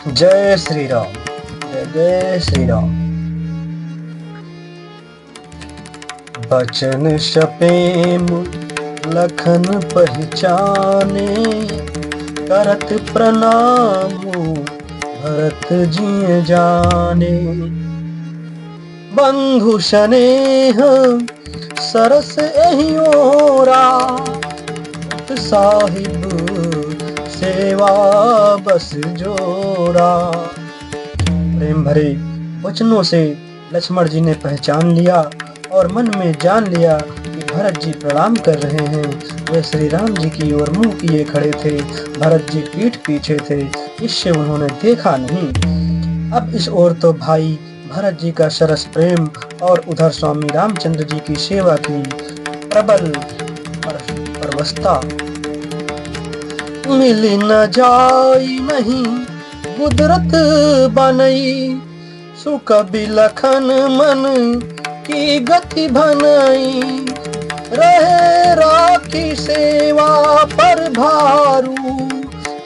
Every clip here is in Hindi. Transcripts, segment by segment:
जय श्री राम। जय जय श्री राम। बचन शपेम लखन पहचाने, करत प्रणाम भरत जिय जाने। बंधु स्नेह सरस एहि ओरा, साहिब सेवा बस जोड़ा। प्रेम भरे वचनों से लक्ष्मण जी ने पहचान लिया और मन में जान लिया कि भरत जी प्रणाम कर रहे हैं। वे श्री राम जी की ओर मुंह किए खड़े थे। भरत जी पीठ पीछे थे, इससे उन्होंने देखा नहीं। अब इस ओर तो भाई भरत जी का सरस प्रेम और उधर स्वामी रामचंद्र जी की सेवा की प्रबल परवस्ता। मिल न जाई नहीं कुदरत बनई, सुख बिलखन मन की गति भनई। रहे राखी सेवा पर भारू,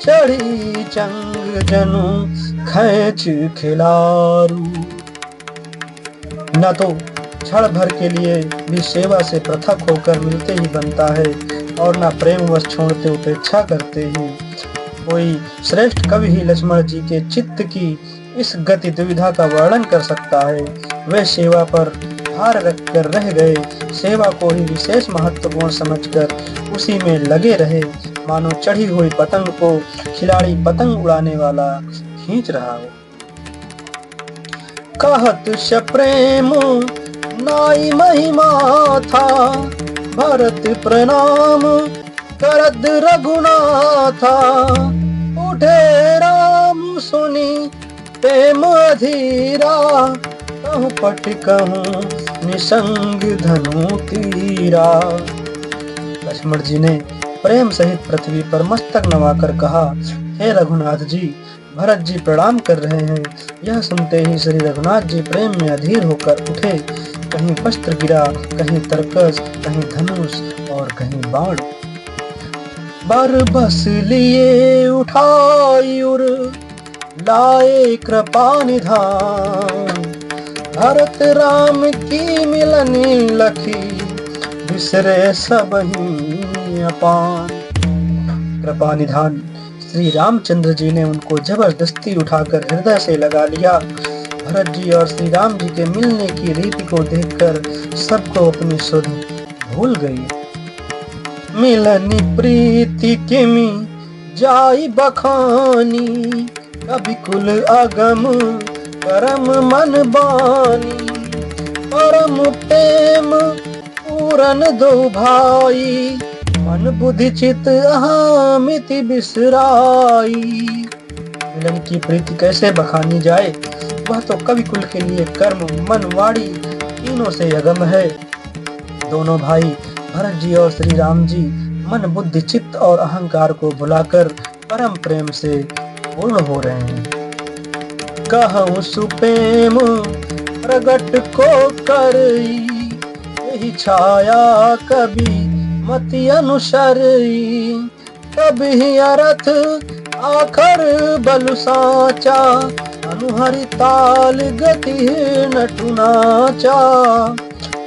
चढ़ी चंग जनु खैच खिलारू। न तो क्षण भर के लिए भी सेवा से पृथक होकर मिलते ही बनता है और न प्रेमवश छोड़ते उपेक्षा करते ही। कोई श्रेष्ठ कवि ही लक्ष्मण जी के चित्त की इस गति दुविधा का वर्णन कर सकता है। वे सेवा पर भार रखकर रह गए, सेवा को ही विशेष महत्वपूर्ण समझकर उसी में लगे रहे, मानो चढ़ी हुई पतंग को खिलाड़ी पतंग उड़ाने वाला खींच रहा हो। कहत स प्रेम नाई महिमा था, भरत प्रणाम करद रघुनाथा। उठे राम सुनी प्रेम अधीरा, कहूँ पट कहूँ निसंग धनु तीरा। लक्ष्मण जी ने प्रेम सहित पृथ्वी पर मस्तक नवाकर कहा, हे रघुनाथ जी, भरत जी प्रणाम कर रहे हैं। यह सुनते ही श्री रघुनाथ जी प्रेम में अधीर होकर उठे। कहीं वस्त्र गिरा, कहीं तरकस, कहीं धनुष और कहीं बाण। बर बस लिए उठाई उर, लाए कृपा निधान। भरत राम की मिलनी लखी, बिसरे सबहि अपान। कृपा निधान श्री रामचंद्र जी ने उनको जबरदस्ती उठाकर हृदय से लगा लिया। भरत जी और श्री राम जी के मिलने की रीति को देखकर सबको अपनी सुध भूल गई। मिलनी प्रीति किमी जाई बखानी, कभी कुल अगम परम मन बानी। परम प्रेम पूरन दो भाई, मन बुद्धि चित अहमिति बिसराई। मिलन की प्रीति कैसे बखानी जाए, वह तो कवि कुल के लिए कर्म मन वाणी तीनों से अगम है। दोनों भाई भरत जी और श्री राम जी मन बुद्धि चित्त और अहंकार को भुलाकर परम प्रेम से पूर्ण हो रहे हैं। कहूँ सुप्रेम प्रगट को करई, यही छाया कभी मति अनुसरई। कभी अर्थ आखर बल साचा, अनुहरि ताल गति नटु नाचा।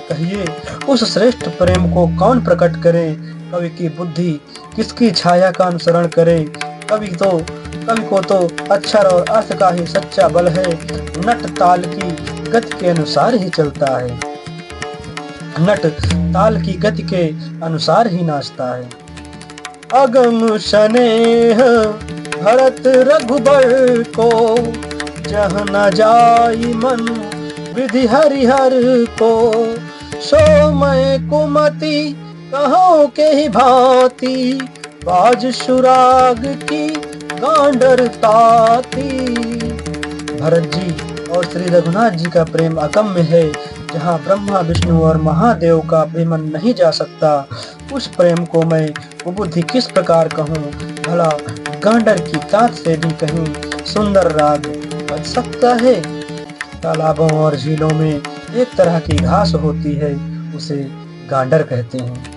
कहिए उस श्रेष्ठ प्रेम को कौन प्रकट करे, कवि की बुद्धि किसकी छाया का अनुसरण करे। कवि को तो अक्षर और अर्थ का ही सच्चा बल है। नट ताल की गति के अनुसार ही चलता है, नट ताल की गति के अनुसार ही नाचता है। अगम स्नेह भरत रघुबर को, जह न जाई मन विधि हरिहर को। सो मैं कुमति कहो के ही भांति, बाज सुराग की गांडर ताती। भरत जी और श्री रघुनाथ जी का प्रेम अकम्य है। जहाँ ब्रह्मा विष्णु और महादेव का भी मन नहीं जा सकता, उस प्रेम को मैं कुबुद्धि किस प्रकार कहूँ। भला गांडर की तात से भी कहीं सुंदर राग बज सकता है। तालाबों और झीलों में एक तरह की घास होती है, उसे गांडर कहते हैं।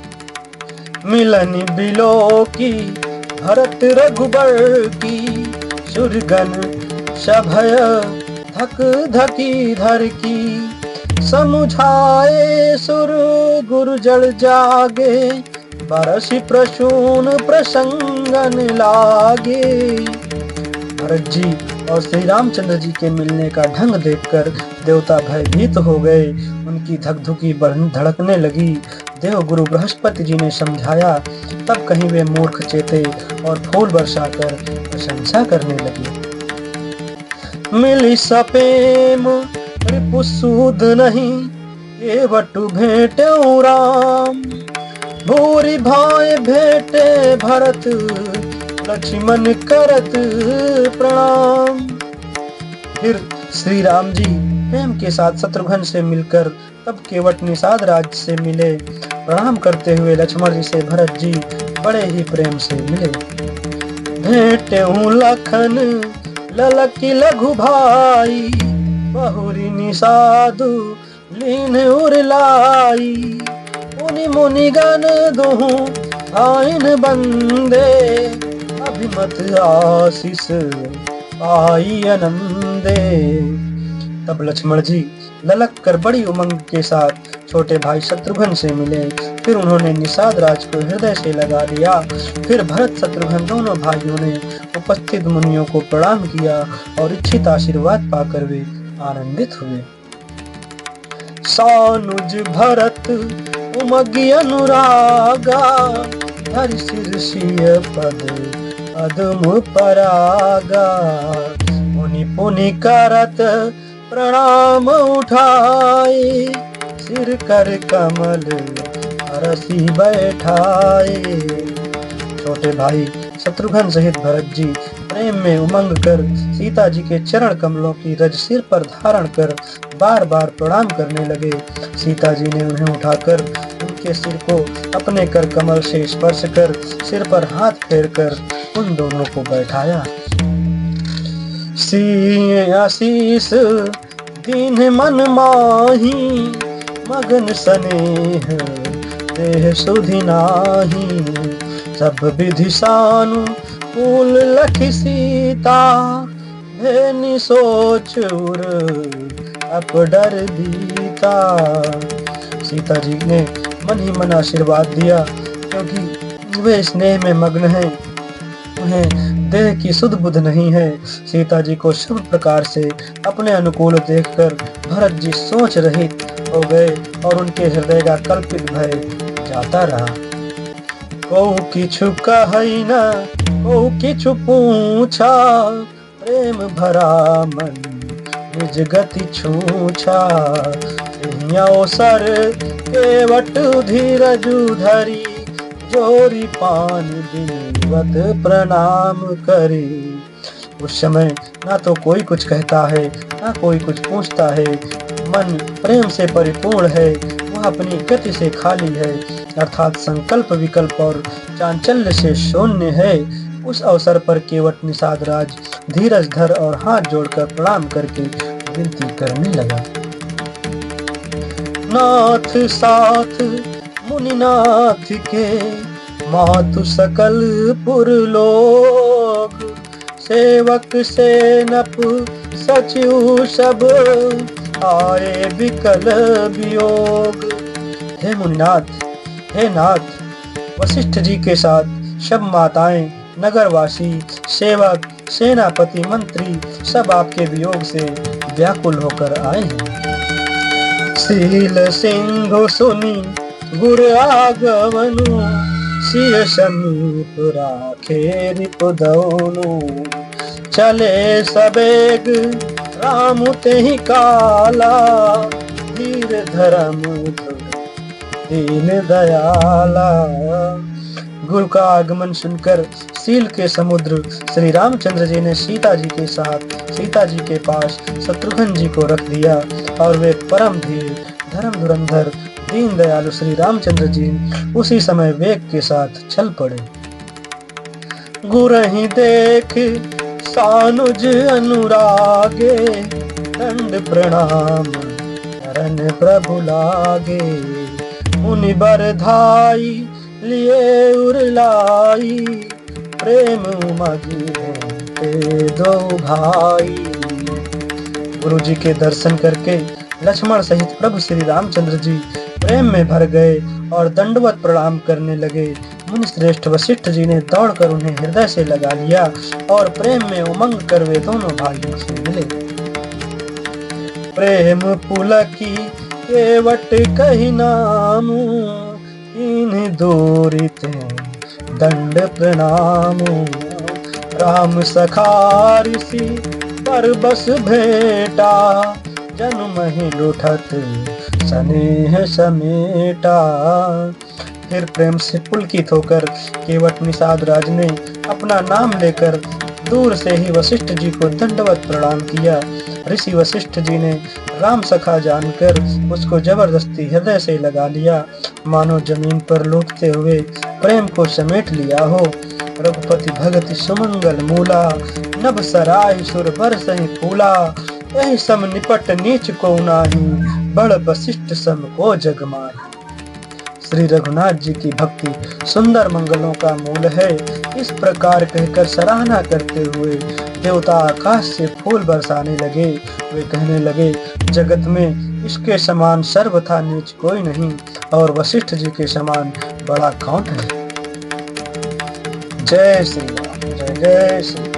मिलनी बिलो की भरत रघुबर की, सुरगन सभय धक धकी धर की, समुझाए सुर गुरु जल जागे, बरसी प्रसून प्रसंगन लागे। भरत जी और श्री रामचंद्र जी के मिलने का ढंग देखकर देवता भयभीत हो गए। उनकी धकधुकी धड़कने लगी। देव गुरु बृहस्पति जी ने समझाया, तब कहीं वे मूर्ख चेते और फूल बरसाकर प्रशंसा करने लगे। मिली सपेम रिपु सूद नहीं, ये वटु भेंटे राम, भूरी भाई भेंटे भरत, लक्ष्मण करत प्रणाम। फिर श्री राम जी प्रेम के साथ शत्रुघ्न से मिलकर तब केवट निषाद राज्य से मिले। प्रणाम करते हुए लक्ष्मण जी से भरत जी बड़े ही प्रेम से मिले। भेंटे लखन ललकी लघु भाई, बहुरी निषाद लीन उरलाई, मुनि मुनि गण दुहु आइन बंदे, अभिमत आशीष पाई आनंदे। तब लक्ष्मण जी ललक कर बड़ी उमंग के साथ छोटे भाई शत्रुघ्न से मिले। फिर उन्होंने निषाद राज को हृदय से लगा लिया। फिर भरत शत्रुघ्न दोनों भाइयों ने उपस्थित मुनियों को प्रणाम किया और इच्छित आशीर्वाद पाकर वे आनंदित हुए। सानुज भरत उमगी अनुरागा, हरि शीर्षीय पद अदम परागा, मुनि पुनि करत प्रणाम उठाए, सिर कर कमल अरसी बैठाए। छोटे भाई शत्रुघ्न सहित भरत जी प्रेम में उमंग कर सीता जी के चरण कमलों की रज सिर पर धारण कर बार बार प्रणाम करने लगे। सीता जी ने उन्हें उठाकर उनके सिर को अपने कर कमल से स्पर्श कर सिर पर हाथ फेर कर उन दोनों को बैठाया। सिंह आशीष दीन मन माही, मगन स्नेह देह सुधि नाही, सब विधि सानु कूल लखी सीता, भेनि सोच उर अप डर बीता। सीता जी ने मन ही मन आशीर्वाद दिया, क्योंकि वे स्नेह में मग्न हैं, उन्हें देह की सुध बुध नहीं है। सीता जी को सब प्रकार से अपने अनुकूल देखकर भरत जी सोच रहित हो गए और उनके हृदय का कल्पित भय जाता रहा। को किछु कहई न को किछु पूछा, प्रेम भरा मन निज गति छूछा, सर केवट धीरजु धरी, जोरी पान विनवत प्रणाम करी। उस समय ना तो कोई कुछ कहता है ना कोई कुछ पूछता है, मन प्रेम से परिपूर्ण है, वह अपनी गति से खाली है, अर्थात संकल्प विकल्प और चांचल्य से शून्य है। उस अवसर पर केवट निषाद राज धीरज धर और हाथ जोड़कर प्रणाम करके विनती करने लगा। नाथ साथ मुनिनाथ के, मातु सकल पुर लोग, सेवक सेनप सचिव सब, आए विकल वियोग। हे मुनिनाथ, हे नाथ, वशिष्ठ जी के साथ सब माताएं, नगरवासी, सेवक, सेनापति, मंत्री सब आपके वियोग से व्याकुल होकर आए हैं। शील सिंधु सुनी गुर आगमनु, सिय समीप राखे रिपुदौनु, चले सबेग राम तेहि काला, धीर धर्म दीन दयाला। गुरु का आगमन सुनकर शील के समुद्र श्री रामचंद्र जी ने सीता जी के साथ सीता जी के पास शत्रुघ्न जी को रख दिया और वे परम धीर धर्म धुरंधर दीन दयालु श्री रामचंद्र जी उसी समय वेग के साथ चल पड़े। गुरहि देख सानुज अनुरागे, दंड प्रणाम करन प्रभु लागे, मुनि बरधाई लिए उरलाई, प्रेम मग दो भाई। गुरु जी के दर्शन करके लक्ष्मण सहित प्रभु श्री रामचंद्र जी प्रेम में भर गए और दंडवत प्रणाम करने लगे। मुनि श्रेष्ठ वशिष्ठ जी ने दौड़कर उन्हें हृदय से लगा लिया और प्रेम में उमंग कर वे दोनों भाइयों से मिले। प्रेम पुलकी केवट कही नाम, इन दूरित दंड प्रणाम। राम सखा ऋषि पर बस भेटा, जन्म ही लुठत स्नेह समेटा। फिर प्रेम से पुलकित होकर केवट निषाद राज ने अपना नाम लेकर दूर से ही वशिष्ठ जी को दंडवत प्रणाम किया। ऋषि वशिष्ठ जी ने राम सखा जानकर उसको जबरदस्ती हृदय से लगा लिया, मानो जमीन पर लूटते हुए प्रेम को समेट लिया हो। रघुपति भगति सुमंगल मूला, नभ सराय सुर बर सही फूला। यही सम निपट नीच को नाही, बड़ वशिष्ठ सम को जग माही। श्री रघुनाथ जी की भक्ति सुंदर मंगलों का मूल है। इस प्रकार कहकर सराहना करते हुए देवता आकाश से फूल बरसाने लगे। वे कहने लगे, जगत में इसके समान सर्वथा नीच कोई नहीं, और वशिष्ठ जी के समान बड़ा कौन है। जय श्री राम, जय जय श्री।